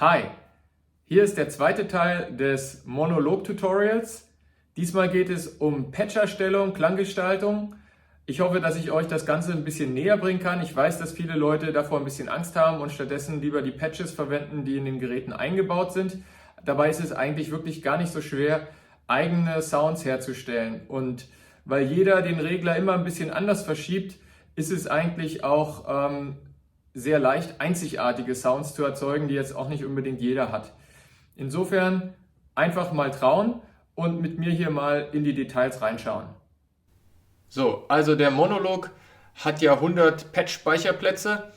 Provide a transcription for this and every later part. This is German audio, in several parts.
Hi, hier ist der zweite Teil des Monolog-Tutorials. Diesmal geht es um Patch-Erstellung, Klanggestaltung. Ich hoffe, dass ich euch das Ganze ein bisschen näher bringen kann. Ich weiß, dass viele Leute davor ein bisschen Angst haben und stattdessen lieber die Patches verwenden, die in den Geräten eingebaut sind. Dabei ist es eigentlich wirklich gar nicht so schwer, eigene Sounds herzustellen. Und weil jeder den Regler immer ein bisschen anders verschiebt, ist es eigentlich auch sehr leicht, einzigartige Sounds zu erzeugen, die jetzt auch nicht unbedingt jeder hat. Insofern einfach mal trauen und mit mir hier mal in die Details reinschauen. So, also der Monolog hat ja 100 Patch-Speicherplätze.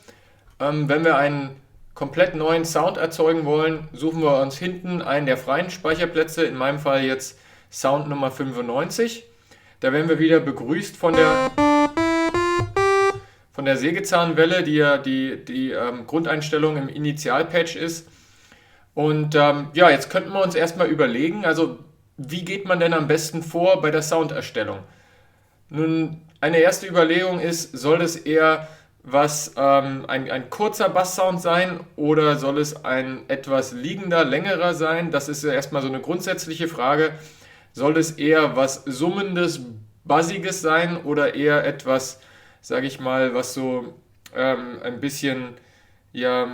Wenn wir einen komplett neuen Sound erzeugen wollen, suchen wir uns hinten einen der freien Speicherplätze, in meinem Fall jetzt Sound Nummer 95. Da werden wir wieder begrüßt von der Sägezahnwelle, die ja die Grundeinstellung im Initial-Patch ist. Und ja, jetzt könnten wir uns erstmal überlegen, also wie geht man denn am besten vor bei der Sounderstellung? Nun, eine erste Überlegung ist, soll es eher ein kurzer Basssound sein oder soll es ein etwas liegender, längerer sein? Das ist ja erstmal so eine grundsätzliche Frage. Soll es eher was Summendes, Bassiges sein oder eher etwas, sage ich mal, was so ein bisschen ja,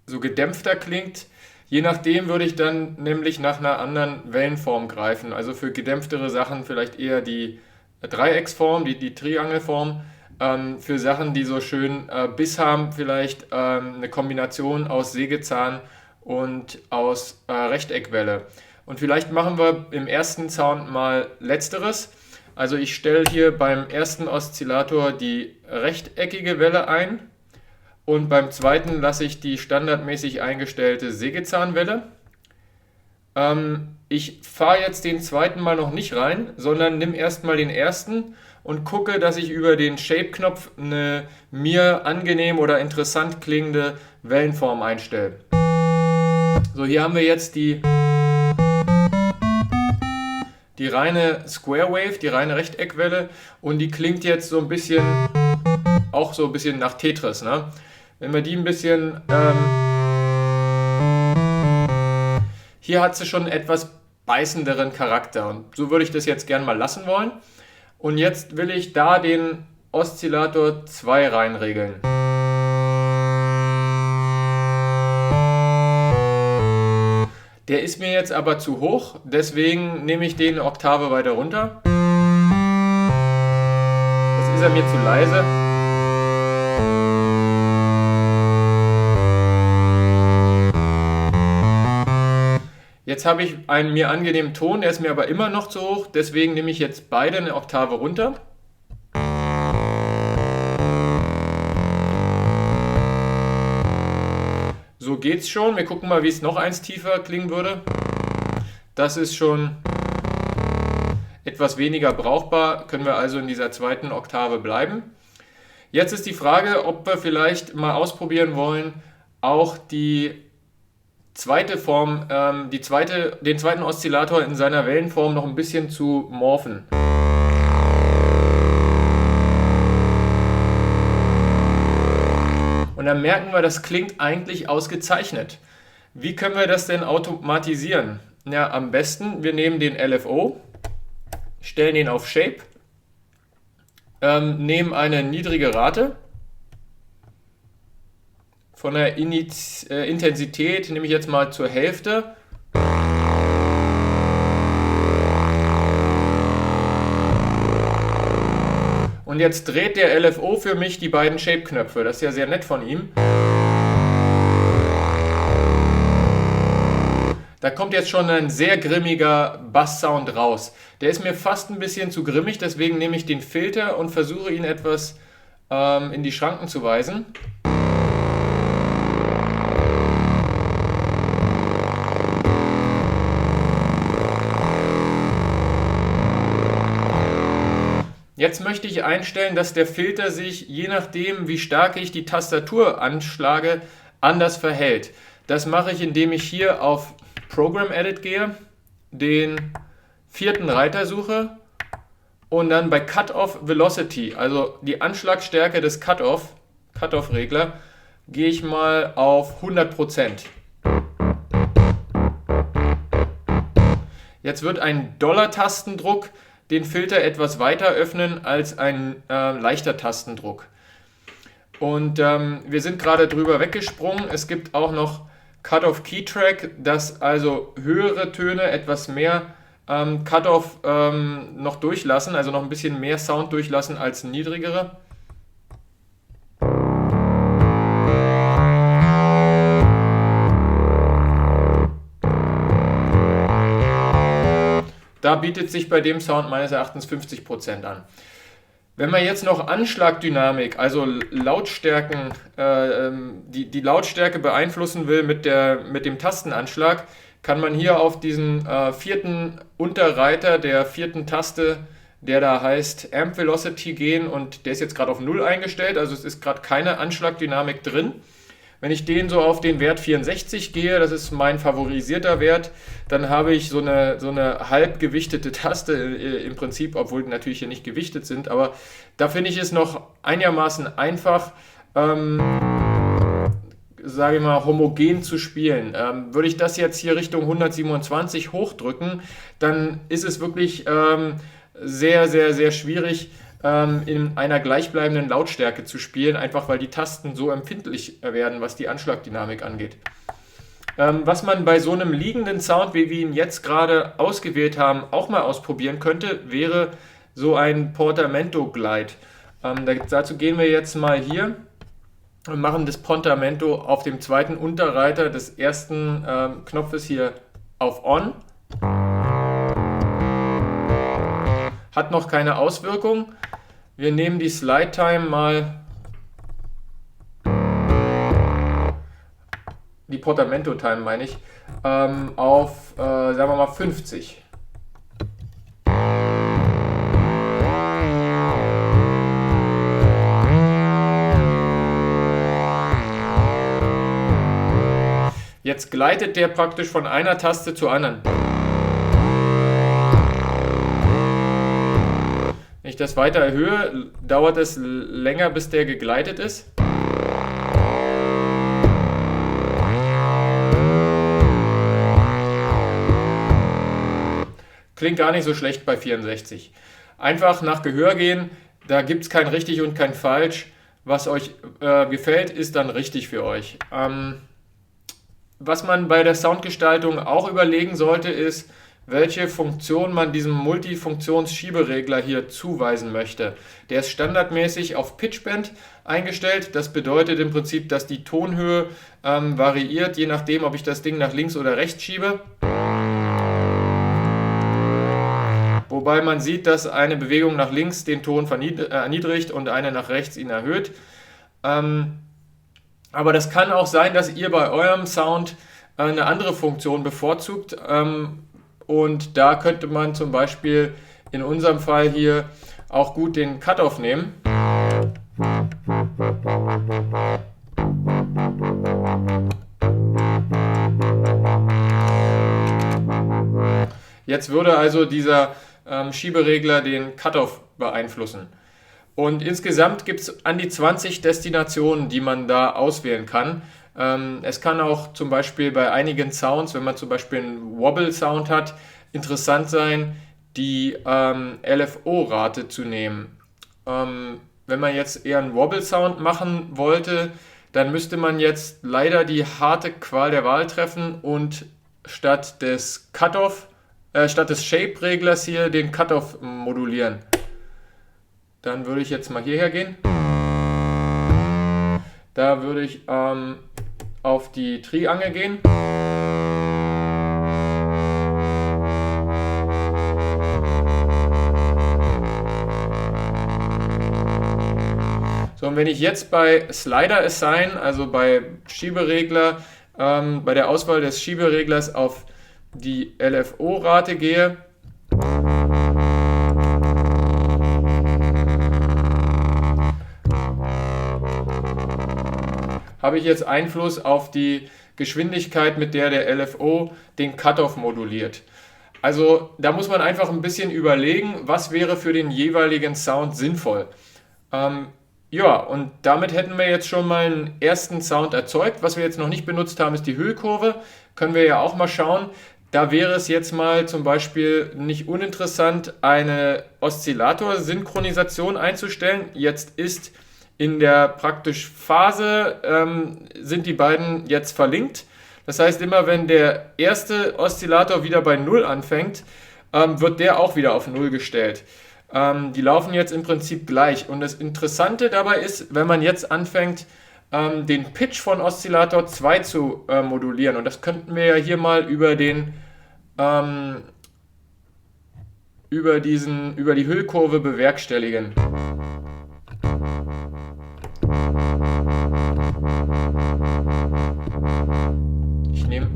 so gedämpfter klingt? Je nachdem würde ich dann nämlich nach einer anderen Wellenform greifen. Also für gedämpftere Sachen vielleicht eher die Dreiecksform, die Triangelform. Für Sachen, die so schön Biss haben, vielleicht eine Kombination aus Sägezahn und aus Rechteckwelle. Und vielleicht machen wir im ersten Sound mal Letzteres. Also ich stelle hier beim ersten Oszillator die rechteckige Welle ein und beim zweiten lasse ich die standardmäßig eingestellte Sägezahnwelle. Ich fahre jetzt den zweiten mal noch nicht rein, sondern nimm erstmal den ersten und gucke, dass ich über den Shape-Knopf eine mir angenehm oder interessant klingende Wellenform einstelle. So, hier haben wir jetzt die reine Square Wave, die reine Rechteckwelle, und die klingt jetzt so ein bisschen, auch so ein bisschen nach Tetris, ne? Wenn wir die ein bisschen, hier hat sie schon einen etwas beißenderen Charakter und so würde ich das jetzt gern mal lassen wollen. Und jetzt will ich da den Oszillator 2 reinregeln. Der ist mir jetzt aber zu hoch, deswegen nehme ich den eine Oktave weiter runter. Jetzt ist er mir zu leise. Jetzt habe ich einen mir angenehmen Ton, der ist mir aber immer noch zu hoch, deswegen nehme ich jetzt beide eine Oktave runter. So geht's schon. Wir gucken mal, wie es noch eins tiefer klingen würde. Das ist schon etwas weniger brauchbar, können wir also in dieser zweiten Oktave bleiben. Jetzt ist die Frage, ob wir vielleicht mal ausprobieren wollen, auch die zweite Form, den zweiten Oszillator in seiner Wellenform noch ein bisschen zu morphen. Und dann merken wir, das klingt eigentlich ausgezeichnet. Wie können wir das denn automatisieren? Ja, am besten, wir nehmen den LFO, stellen ihn auf Shape, nehmen eine niedrige Rate. Von der Intensität nehme ich jetzt mal zur Hälfte. Und jetzt dreht der LFO für mich die beiden Shape-Knöpfe. Das ist ja sehr nett von ihm. Da kommt jetzt schon ein sehr grimmiger Bass-Sound raus. Der ist mir fast ein bisschen zu grimmig, deswegen nehme ich den Filter und versuche ihn etwas in die Schranken zu weisen. Jetzt möchte ich einstellen, dass der Filter sich, je nachdem wie stark ich die Tastatur anschlage, anders verhält. Das mache ich, indem ich hier auf Program Edit gehe, den vierten Reiter suche und dann bei Cutoff Velocity, also die Anschlagstärke des Cutoff-Regler, gehe ich mal auf 100%. Jetzt wird ein Dollar-Tastendruck den Filter etwas weiter öffnen als ein leichter Tastendruck. Und wir sind gerade drüber weggesprungen. Es gibt auch noch Cut-off Key Track, dass also höhere Töne etwas mehr Cut-off noch durchlassen, also noch ein bisschen mehr Sound durchlassen als niedrigere. Da bietet sich bei dem Sound meines Erachtens 50% an. Wenn man jetzt noch Anschlagdynamik, also Lautstärken, die Lautstärke beeinflussen will mit dem Tastenanschlag, kann man hier auf diesen vierten Unterreiter der vierten Taste, der da heißt Amp Velocity, gehen, und der ist jetzt gerade auf 0 eingestellt, also es ist gerade keine Anschlagdynamik drin. Wenn ich den so auf den Wert 64 gehe, das ist mein favorisierter Wert, dann habe ich so eine halb gewichtete Taste im Prinzip, obwohl die natürlich hier nicht gewichtet sind, aber da finde ich es noch einigermaßen einfach, sage ich mal, homogen zu spielen. Würde ich das jetzt hier Richtung 127 hochdrücken, dann ist es wirklich sehr, sehr, sehr schwierig, in einer gleichbleibenden Lautstärke zu spielen, einfach weil die Tasten so empfindlich werden, was die Anschlagdynamik angeht. Was man bei so einem liegenden Sound, wie wir ihn jetzt gerade ausgewählt haben, auch mal ausprobieren könnte, wäre so ein Portamento Glide. Dazu gehen wir jetzt mal hier und machen das Portamento auf dem zweiten Unterreiter des ersten Knopfes hier auf On. Hat noch keine Auswirkung. Wir nehmen die Slide Time mal, die Portamento Time meine ich, auf, sagen wir mal, 50. Jetzt gleitet der praktisch von einer Taste zur anderen. Wenn ich das weiter erhöhe, dauert es länger, bis der gegleitet ist. Klingt gar nicht so schlecht bei 64. Einfach nach Gehör gehen, da gibt es kein richtig und kein falsch. Was euch gefällt, ist dann richtig für euch. Was man bei der Soundgestaltung auch überlegen sollte, ist, welche Funktion man diesem Multifunktions-Schieberegler hier zuweisen möchte. Der ist standardmäßig auf Pitchbend eingestellt. Das bedeutet im Prinzip, dass die Tonhöhe variiert, je nachdem, ob ich das Ding nach links oder rechts schiebe. Wobei man sieht, dass eine Bewegung nach links den Ton erniedrigt und eine nach rechts ihn erhöht. Aber das kann auch sein, dass ihr bei eurem Sound eine andere Funktion bevorzugt. Und da könnte man zum Beispiel in unserem Fall hier auch gut den Cut-Off nehmen. Jetzt würde also dieser Schieberegler den Cut-Off beeinflussen. Und insgesamt gibt es an die 20 Destinationen, die man da auswählen kann. Es kann auch zum Beispiel bei einigen Sounds, wenn man zum Beispiel einen Wobble-Sound hat, interessant sein, die LFO-Rate zu nehmen. Wenn man jetzt eher einen Wobble-Sound machen wollte, dann müsste man jetzt leider die harte Qual der Wahl treffen und statt des Shape-Reglers hier den Cut-Off modulieren. Dann würde ich jetzt mal hierher gehen. Da würde ich auf die Triangel gehen. So, und wenn ich jetzt bei Slider Assign, also bei Schieberegler, bei der Auswahl des Schiebereglers auf die LFO-Rate gehe, habe ich jetzt Einfluss auf die Geschwindigkeit, mit der LFO den Cut-Off moduliert. Also da muss man einfach ein bisschen überlegen, was wäre für den jeweiligen Sound sinnvoll. Ja, und damit hätten wir jetzt schon mal einen ersten Sound erzeugt. Was wir jetzt noch nicht benutzt haben, ist die Hüllkurve. Können wir ja auch mal schauen. Da wäre es jetzt mal zum Beispiel nicht uninteressant, eine Oszillator-Synchronisation einzustellen. Jetzt ist in der praktisch Phase, sind die beiden jetzt verlinkt. Das heißt, immer wenn der erste Oszillator wieder bei 0 anfängt, wird der auch wieder auf 0 gestellt. Die laufen jetzt im Prinzip gleich. Und das Interessante dabei ist, wenn man jetzt anfängt, den Pitch von Oszillator 2 zu modulieren. Und das könnten wir ja hier mal über die Hüllkurve bewerkstelligen. Ich nehme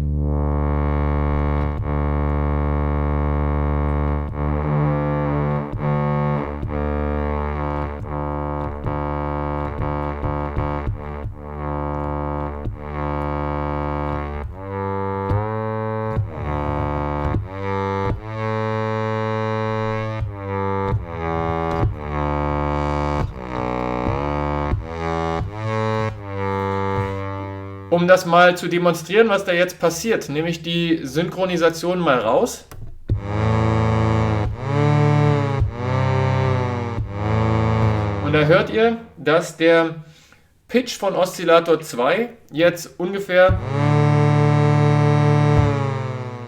Um das mal zu demonstrieren, was da jetzt passiert, nehme ich die Synchronisation mal raus. Und da hört ihr, dass der Pitch von Oszillator 2 jetzt ungefähr,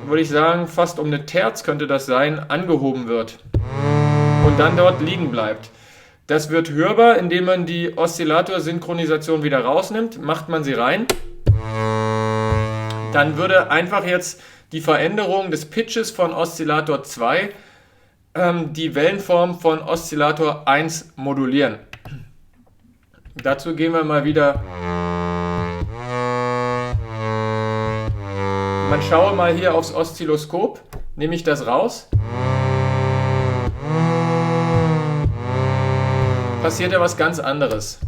würde ich sagen, fast um eine Terz könnte das sein, angehoben wird und dann dort liegen bleibt. Das wird hörbar, indem man die Oszillator-Synchronisation wieder rausnimmt, macht man sie rein. Dann würde einfach jetzt die Veränderung des Pitches von Oszillator 2 die Wellenform von Oszillator 1 modulieren. Dazu gehen wir mal wieder. Man schaue mal hier aufs Oszilloskop, nehme ich das raus. Passiert ja was ganz anderes.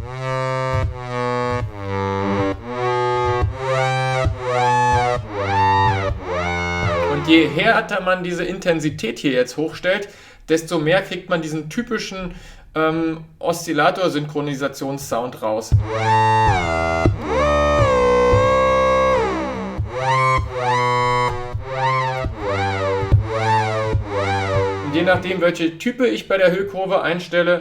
Und je härter man diese Intensität hier jetzt hochstellt, desto mehr kriegt man diesen typischen Oszillator-Synchronisationssound raus. Und je nachdem, welche Type ich bei der Hüllkurve einstelle,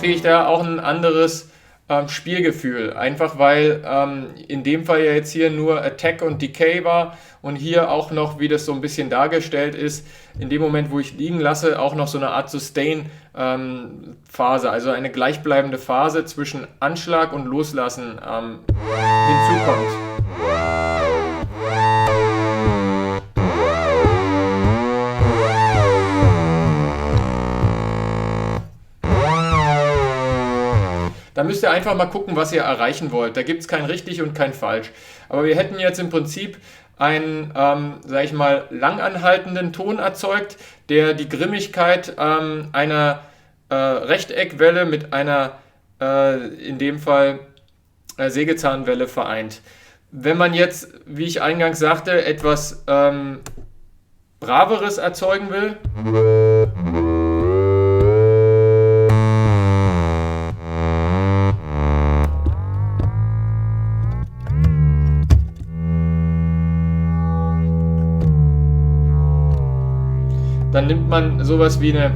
kriege ich da auch ein anderes Spielgefühl. Einfach weil in dem Fall ja jetzt hier nur Attack und Decay war und hier auch noch, wie das so ein bisschen dargestellt ist, in dem Moment, wo ich liegen lasse, auch noch so eine Art Sustain-Phase, also eine gleichbleibende Phase zwischen Anschlag und Loslassen hinzukommt. Da müsst ihr einfach mal gucken, was ihr erreichen wollt. Da gibt es kein richtig und kein falsch. Aber wir hätten jetzt im Prinzip einen, sag ich mal, langanhaltenden Ton erzeugt, der die Grimmigkeit einer Rechteckwelle mit einer, in dem Fall, Sägezahnwelle vereint. Wenn man jetzt, wie ich eingangs sagte, etwas Braveres erzeugen will, dann nimmt man sowas wie eine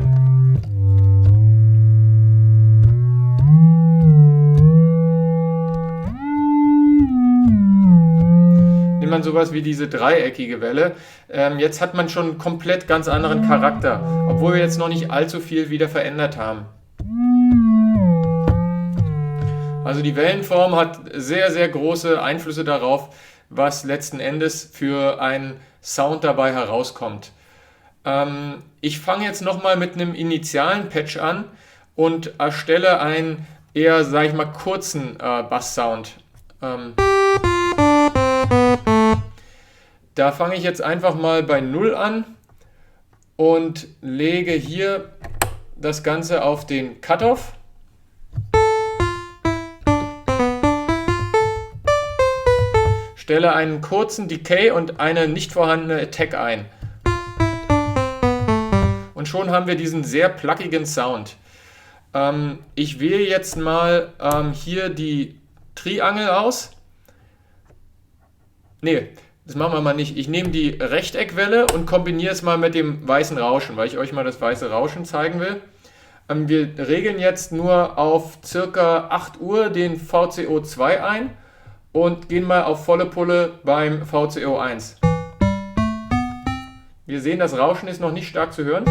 diese dreieckige Welle. Jetzt hat man schon einen komplett ganz anderen Charakter, obwohl wir jetzt noch nicht allzu viel wieder verändert haben. Also die Wellenform hat sehr, sehr große Einflüsse darauf, was letzten Endes für einen Sound dabei herauskommt. Ich fange jetzt nochmal mit einem initialen Patch an und erstelle einen eher, sag ich mal, kurzen Basssound. Da fange ich jetzt einfach mal bei 0 an und lege hier das Ganze auf den Cutoff. Stelle einen kurzen Decay und eine nicht vorhandene Attack ein. Und schon haben wir diesen sehr plackigen Sound. Ich wähle jetzt mal hier die Triangel aus. Ne, das machen wir mal nicht. Ich nehme die Rechteckwelle und kombiniere es mal mit dem weißen Rauschen, weil ich euch mal das weiße Rauschen zeigen will. Wir regeln jetzt nur auf circa 8 Uhr den VCO2 ein und gehen mal auf volle Pulle beim VCO1. Wir sehen, das Rauschen ist noch nicht stark zu hören.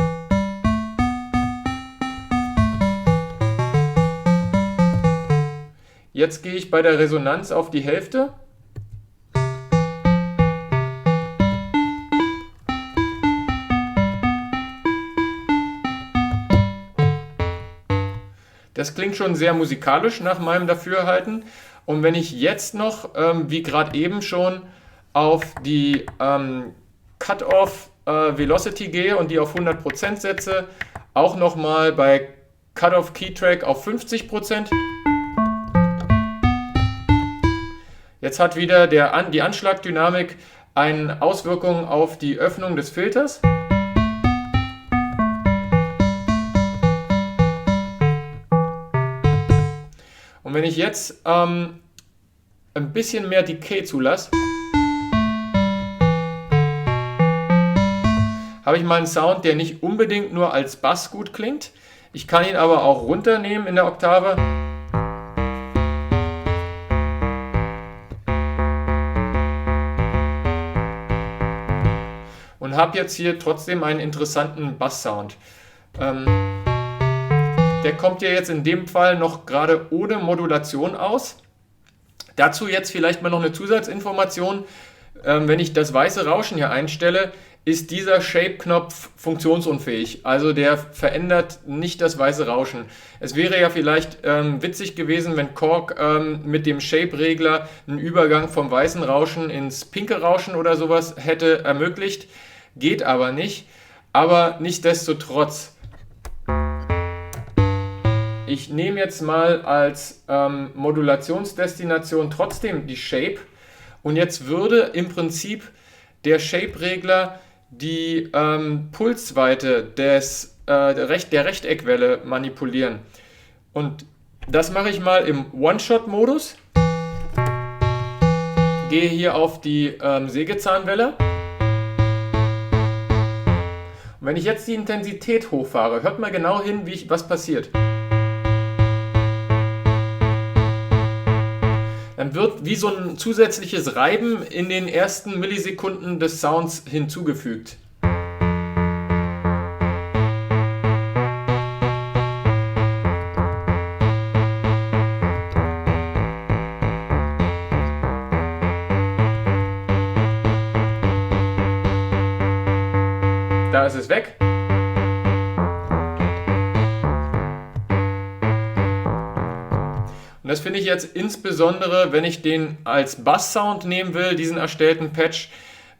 Jetzt gehe ich bei der Resonanz auf die Hälfte. Das klingt schon sehr musikalisch nach meinem Dafürhalten. Und wenn ich jetzt noch, wie gerade eben schon, auf die Cut-Off Velocity gehe und die auf 100% setze, auch nochmal bei Cut-Off Keytrack auf 50%. Jetzt hat wieder die Anschlagdynamik eine Auswirkung auf die Öffnung des Filters. Und wenn ich jetzt ein bisschen mehr Decay zulasse, habe ich mal einen Sound, der nicht unbedingt nur als Bass gut klingt. Ich kann ihn aber auch runternehmen in der Oktave. Und habe jetzt hier trotzdem einen interessanten Bass-Sound. Der kommt ja jetzt in dem Fall noch gerade ohne Modulation aus. Dazu jetzt vielleicht mal noch eine Zusatzinformation. Wenn ich das weiße Rauschen hier einstelle, ist dieser Shape-Knopf funktionsunfähig. Also der verändert nicht das weiße Rauschen. Es wäre ja vielleicht witzig gewesen, wenn Korg mit dem Shape-Regler einen Übergang vom weißen Rauschen ins pinke Rauschen oder sowas hätte ermöglicht. Geht aber nicht. Aber nichtsdestotrotz. Ich nehme jetzt mal als Modulationsdestination trotzdem die Shape. Und jetzt würde im Prinzip der Shape-Regler die Pulsweite der Rechteckwelle manipulieren. Und das mache ich mal im One-Shot-Modus. Gehe hier auf die Sägezahnwelle. Und wenn ich jetzt die Intensität hochfahre, hört mal genau hin, was passiert. Dann wird wie so ein zusätzliches Reiben in den ersten Millisekunden des Sounds hinzugefügt. Da ist es weg. Und das finde ich jetzt insbesondere, wenn ich den als Bass-Sound nehmen will, diesen erstellten Patch,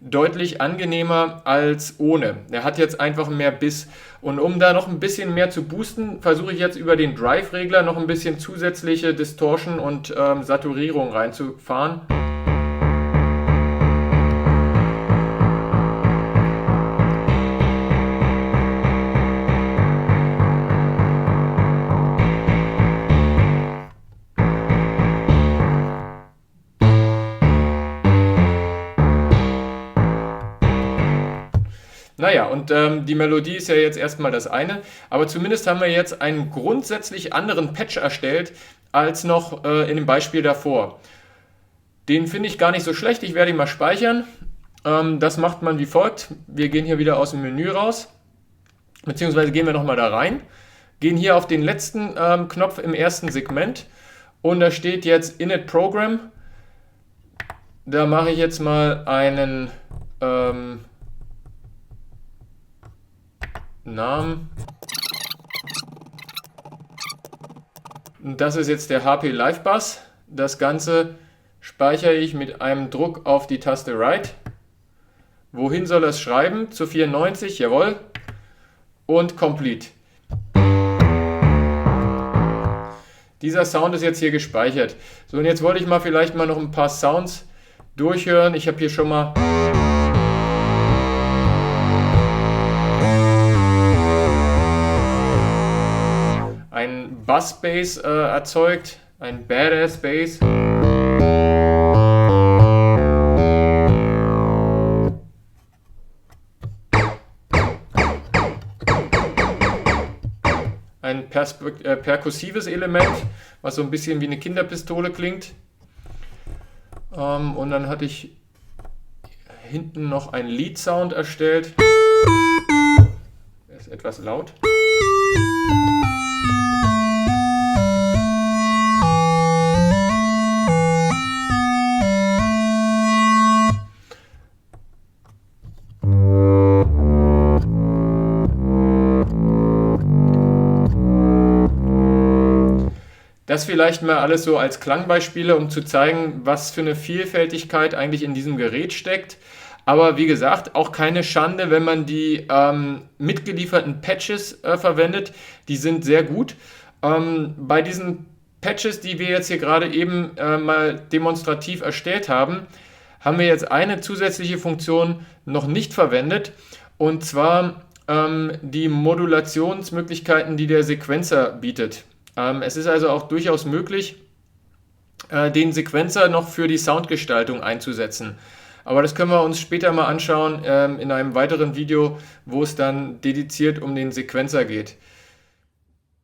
deutlich angenehmer als ohne. Der hat jetzt einfach mehr Biss. Und um da noch ein bisschen mehr zu boosten, versuche ich jetzt über den Drive-Regler noch ein bisschen zusätzliche Distortion und Saturierung reinzufahren. Naja, und die Melodie ist ja jetzt erstmal das eine, aber zumindest haben wir jetzt einen grundsätzlich anderen Patch erstellt als noch in dem Beispiel davor. Den finde ich gar nicht so schlecht, ich werde ihn mal speichern. Das macht man wie folgt: Wir gehen hier wieder aus dem Menü raus, beziehungsweise gehen wir nochmal da rein, gehen hier auf den letzten Knopf im ersten Segment und da steht jetzt Init Program. Da mache ich jetzt mal einen Namen. Und das ist jetzt der HP Live Bass. Das Ganze speichere ich mit einem Druck auf die Taste Write. Wohin soll es schreiben? Zu 94, jawohl. Und Complete. Dieser Sound ist jetzt hier gespeichert. So, und jetzt wollte ich mal vielleicht mal noch ein paar Sounds durchhören. Ich habe hier schon mal einen Bass-Bass erzeugt, ein Badass-Bass. Ein perkussives Element, was so ein bisschen wie eine Kinderpistole klingt. Und dann hatte ich hinten noch einen Lead-Sound erstellt. Der ist etwas laut. Das vielleicht mal alles so als Klangbeispiele, um zu zeigen, was für eine Vielfältigkeit eigentlich in diesem Gerät steckt. Aber wie gesagt, auch keine Schande, wenn man die mitgelieferten Patches verwendet. Die sind sehr gut. Bei diesen Patches, die wir jetzt hier gerade eben mal demonstrativ erstellt haben, haben wir jetzt eine zusätzliche Funktion noch nicht verwendet. Und zwar die Modulationsmöglichkeiten, die der Sequencer bietet. Es ist also auch durchaus möglich, den Sequencer noch für die Soundgestaltung einzusetzen. Aber das können wir uns später mal anschauen in einem weiteren Video, wo es dann dediziert um den Sequencer geht.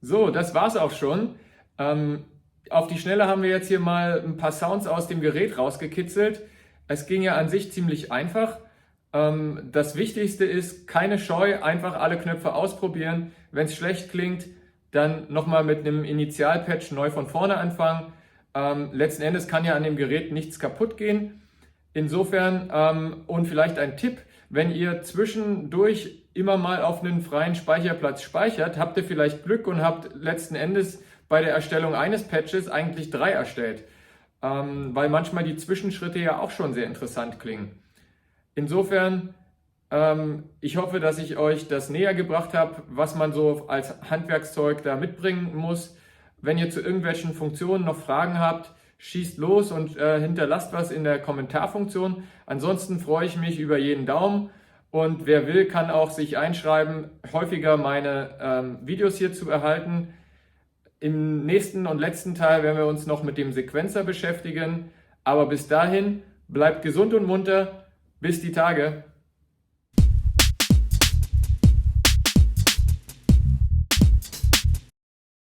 So, das war's auch schon. Auf die Schnelle haben wir jetzt hier mal ein paar Sounds aus dem Gerät rausgekitzelt. Es ging ja an sich ziemlich einfach. Das Wichtigste ist, keine Scheu, einfach alle Knöpfe ausprobieren. Wenn es schlecht klingt, dann nochmal mit einem Initialpatch neu von vorne anfangen. Letzten Endes kann ja an dem Gerät nichts kaputt gehen. Insofern, und vielleicht ein Tipp, wenn ihr zwischendurch immer mal auf einen freien Speicherplatz speichert, habt ihr vielleicht Glück und habt letzten Endes bei der Erstellung eines Patches eigentlich 3 erstellt. Weil manchmal die Zwischenschritte ja auch schon sehr interessant klingen. Insofern, ich hoffe, dass ich euch das näher gebracht habe, was man so als Handwerkszeug da mitbringen muss. Wenn ihr zu irgendwelchen Funktionen noch Fragen habt, schießt los und hinterlasst was in der Kommentarfunktion. Ansonsten freue ich mich über jeden Daumen und wer will, kann auch sich einschreiben, häufiger meine Videos hier zu erhalten. Im nächsten und letzten Teil werden wir uns noch mit dem Sequencer beschäftigen. Aber bis dahin, bleibt gesund und munter. Bis die Tage.